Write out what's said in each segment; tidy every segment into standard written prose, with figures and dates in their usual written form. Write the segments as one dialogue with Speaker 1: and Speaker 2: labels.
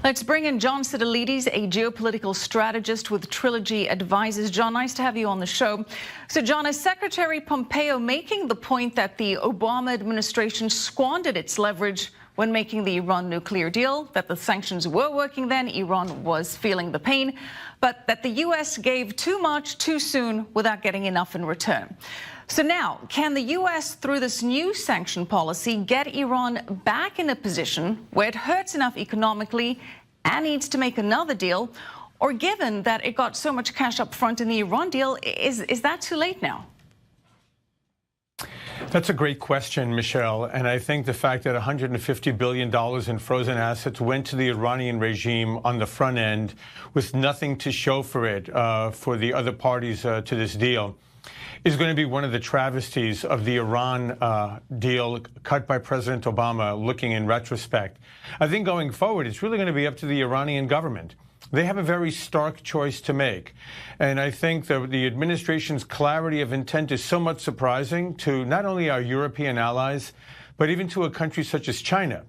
Speaker 1: Let's bring in John Sitilides, a geopolitical strategist with Trilogy Advisors. John, nice to have you on the show. So, John, is Secretary Pompeo making the point that the Obama administration squandered its leverage when making the Iran nuclear deal, that the sanctions were working then, Iran was feeling the pain, but that the U.S. gave too much too soon without getting enough in return? So now, can the U.S., through this new sanction policy, get Iran back in a position where it hurts enough economically and needs to make another deal? Or given that it got so much cash up front in the Iran deal, is that too late now?
Speaker 2: That's a great question, Michelle. And I think the fact that $150 billion in frozen assets went to the Iranian regime on the front end with nothing to show for it for the other parties to this deal is going to be one of the travesties of the Iran deal cut by President Obama, looking in retrospect. I think going forward, it's really going to be up to the Iranian government. They have a very stark choice to make. And I think the administration's clarity of intent is somewhat surprising to not only our European allies, but even to a country such as China,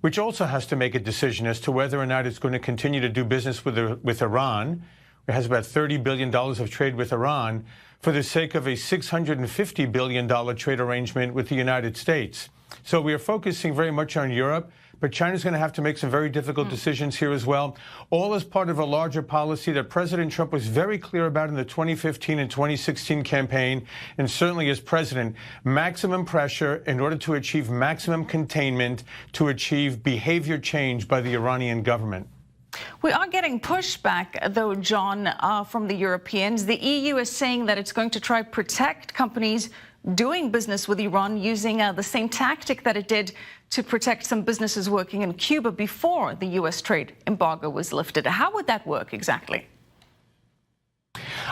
Speaker 2: which also has to make a decision as to whether or not it's going to continue to do business with Iran. It has about $30 billion of trade with Iran for the sake of a $650 billion trade arrangement with the United States. So we are focusing very much on Europe, but China's going to have to make some very difficult decisions here as well, all as part of a larger policy that President Trump was very clear about in the 2015 and 2016 campaign, and certainly as president, maximum pressure in order to achieve maximum containment, to achieve behavior change by the Iranian government.
Speaker 1: We are getting pushback, though, John, from the Europeans. The EU is saying that it's going to try to protect companies doing business with Iran using the same tactic that it did to protect some businesses working in Cuba before the U.S. trade embargo was lifted. How would that work exactly?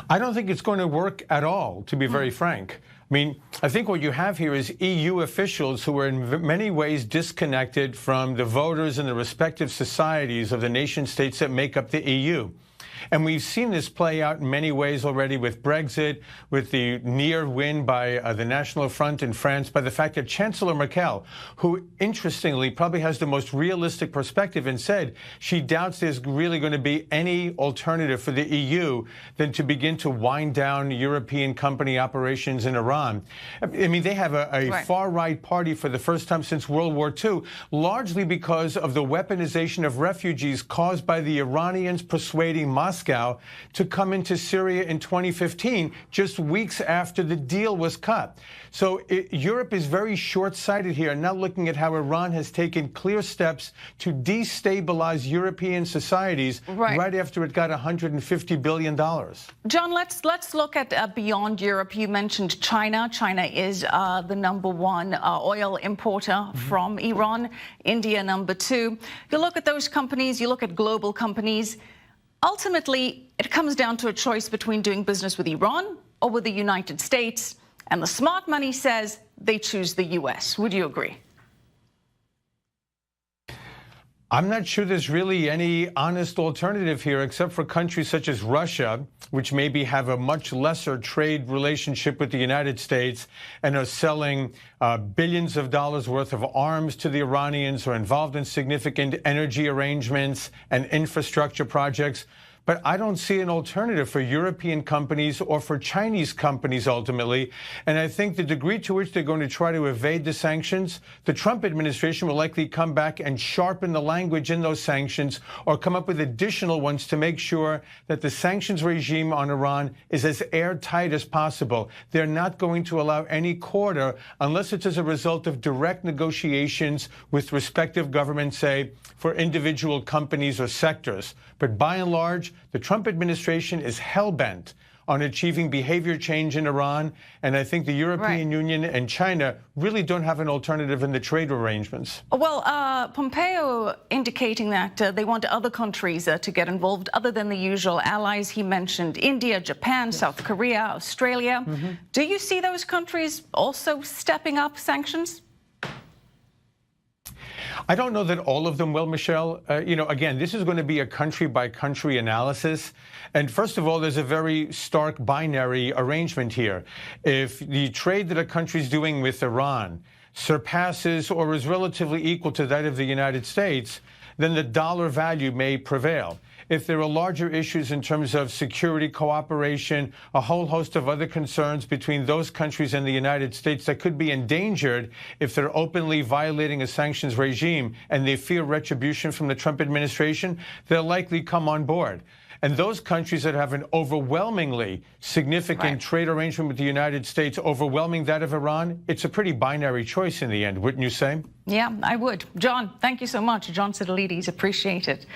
Speaker 2: I don't think it's going to work at all, to be very frank. I mean, I think what you have here is EU officials who are in many ways disconnected from the voters and the respective societies of the nation states that make up the EU. And we've seen this play out in many ways already with Brexit, with the near win by the National Front in France, by the fact that Chancellor Merkel, who interestingly probably has the most realistic perspective and said she doubts there's really going to be any alternative for the EU than to begin to wind down European company operations in Iran. I mean, they have a far-right party for the first time since World War II, largely because of the weaponization of refugees caused by the Iranians persuading Moscow to come into Syria in 2015, just weeks after the deal was cut. So Europe is very short-sighted here, not looking at how Iran has taken clear steps to destabilize European societies right after it got $150 billion.
Speaker 1: John, let's look at beyond Europe. You mentioned China. China is the #1 oil importer from Iran. India, #2. You look at those companies, you look at global companies. Ultimately, it comes down to a choice between doing business with Iran or with the United States, and the smart money says they choose the U.S. Would you agree?
Speaker 2: I'm not sure there's really any honest alternative here, except for countries such as Russia, which maybe have a much lesser trade relationship with the United States and are selling billions of dollars worth of arms to the Iranians, or involved in significant energy arrangements and infrastructure projects. But I don't see an alternative for European companies or for Chinese companies ultimately. And I think the degree to which they're going to try to evade the sanctions, the Trump administration will likely come back and sharpen the language in those sanctions or come up with additional ones to make sure that the sanctions regime on Iran is as airtight as possible. They're not going to allow any quarter unless it's as a result of direct negotiations with respective governments, say, for individual companies or sectors. But by and large, the Trump administration is hell-bent on achieving behavior change in Iran, and I think the European Union and China really don't have an alternative in the trade arrangements.
Speaker 1: Well, Pompeo indicating that they want other countries to get involved other than the usual allies. He mentioned India, Japan, South Korea, Australia. Do you see those countries also stepping up sanctions?
Speaker 2: I don't know that all of them will, Michelle. Again, this is going to be a country-by-country analysis. And first of all, there's a very stark binary arrangement here. If the trade that a country is doing with Iran surpasses or is relatively equal to that of the United States, then the dollar value may prevail. If there are larger issues in terms of security cooperation, a whole host of other concerns between those countries and the United States that could be endangered if they're openly violating a sanctions regime and they fear retribution from the Trump administration, they'll likely come on board. And those countries that have an overwhelmingly significant trade arrangement with the United States, overwhelming that of Iran, it's a pretty binary choice in the end, wouldn't you say?
Speaker 1: Yeah, I would. John, thank you so much. John Sitilides, appreciate it.